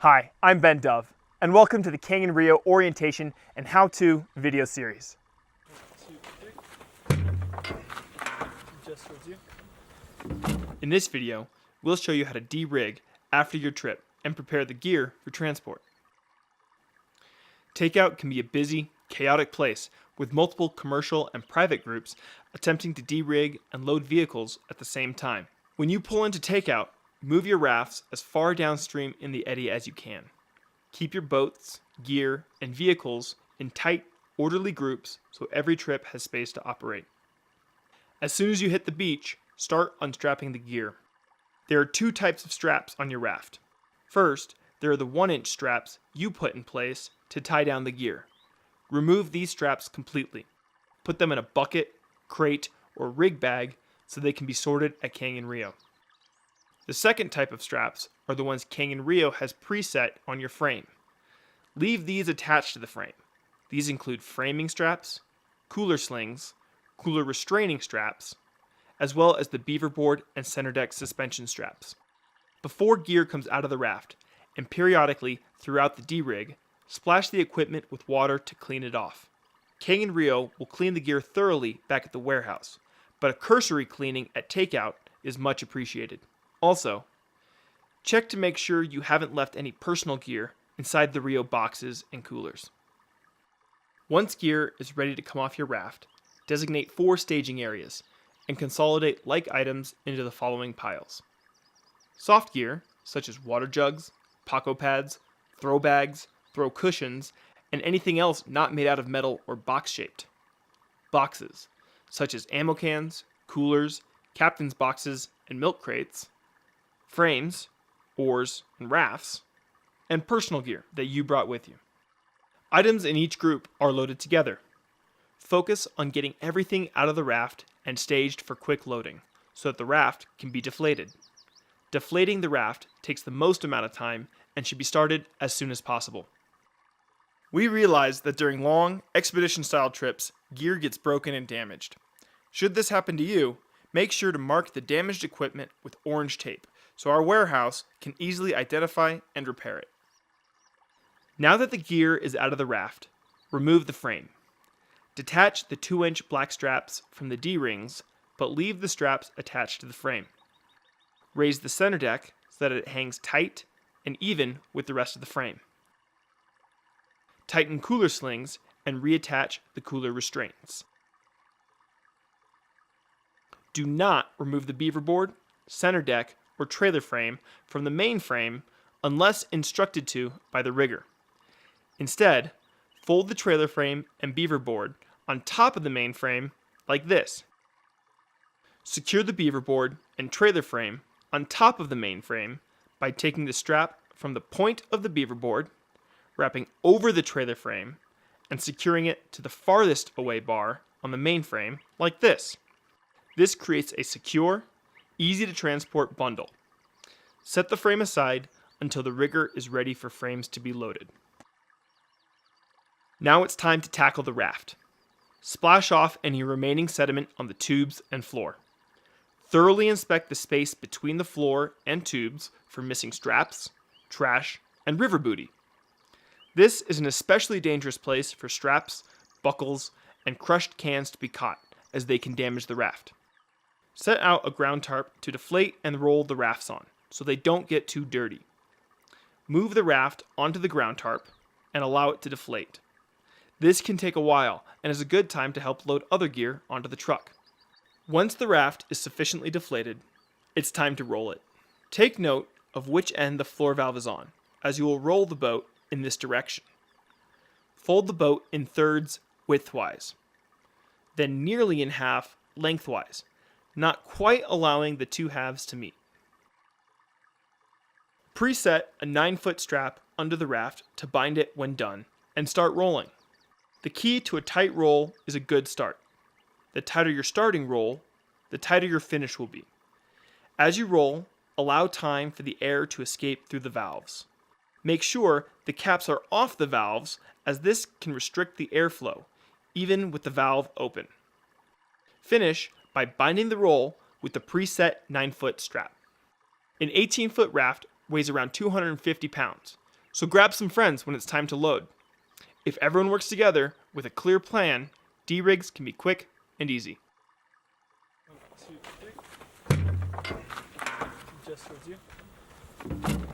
Hi, I'm Ben Dove, and welcome to the Canyon REO orientation and how-to video series. In this video, we'll show you how to de-rig after your trip and prepare the gear for transport. Takeout can be a busy, chaotic place with multiple commercial and private groups attempting to de-rig and load vehicles at the same time. When you pull into takeout, move your rafts as far downstream in the eddy as you can. Keep your boats, gear, and vehicles in tight, orderly groups so every trip has space to operate. As soon as you hit the beach, start unstrapping the gear. There are two types of straps on your raft. First, there are the 1-inch straps you put in place to tie down the gear. Remove these straps completely. Put them in a bucket, crate, or rig bag so they can be sorted at Canyon REO. The second type of straps are the ones Canyon REO has preset on your frame. Leave these attached to the frame. These include framing straps, cooler slings, cooler restraining straps, as well as the beaver board and center deck suspension straps. Before gear comes out of the raft, and periodically throughout the de-rig, splash the equipment with water to clean it off. Canyon REO will clean the gear thoroughly back at the warehouse, but a cursory cleaning at takeout is much appreciated. Also, check to make sure you haven't left any personal gear inside the REO boxes and coolers. Once gear is ready to come off your raft, designate 4 staging areas and consolidate like items into the following piles. Soft gear, such as water jugs, Paco pads, throw bags, throw cushions, and anything else not made out of metal or box-shaped. Boxes, such as ammo cans, coolers, captain's boxes, and milk crates. Frames, oars, and rafts. And personal gear that you brought with you. Items in each group are loaded together. Focus on getting everything out of the raft and staged for quick loading, so that the raft can be deflated. Deflating the raft takes the most amount of time and should be started as soon as possible. We realize that during long, expedition-style trips, gear gets broken and damaged. Should this happen to you, make sure to mark the damaged equipment with orange tape, so our warehouse can easily identify and repair it. Now that the gear is out of the raft, remove the frame. Detach the 2-inch black straps from the D-rings, but leave the straps attached to the frame. Raise the center deck so that it hangs tight and even with the rest of the frame. Tighten cooler slings and reattach the cooler restraints. Do not remove the beaver board, center deck, or trailer frame from the main frame unless instructed to by the rigger. Instead, fold the trailer frame and beaver board on top of the main frame like this. Secure the beaver board and trailer frame on top of the main frame by taking the strap from the point of the beaver board, wrapping over the trailer frame, and securing it to the farthest away bar on the main frame like this. This creates a secure, easy to transport bundle. Set the frame aside until the rigger is ready for frames to be loaded. Now it's time to tackle the raft. Splash off any remaining sediment on the tubes and floor. Thoroughly inspect the space between the floor and tubes for missing straps, trash, and river booty. This is an especially dangerous place for straps, buckles, and crushed cans to be caught, as they can damage the raft. Set out a ground tarp to deflate and roll the rafts on, so they don't get too dirty. Move the raft onto the ground tarp and allow it to deflate. This can take a while and is a good time to help load other gear onto the truck. Once the raft is sufficiently deflated, it's time to roll it. Take note of which end the floor valve is on, as you will roll the boat in this direction. Fold the boat in thirds widthwise, then nearly in half lengthwise, not quite allowing the two halves to meet. Preset a 9-foot strap under the raft to bind it when done, and start rolling. The key to a tight roll is a good start. The tighter your starting roll, the tighter your finish will be. As you roll, allow time for the air to escape through the valves. Make sure the caps are off the valves, as this can restrict the airflow, even with the valve open. Finish by binding the roll with the preset 9-foot strap. An 18-foot raft weighs around 250 pounds, So grab some friends when it's time to load. If everyone works together with a clear plan, D-rigs can be quick and easy. 1, 2, 3. Just towards you.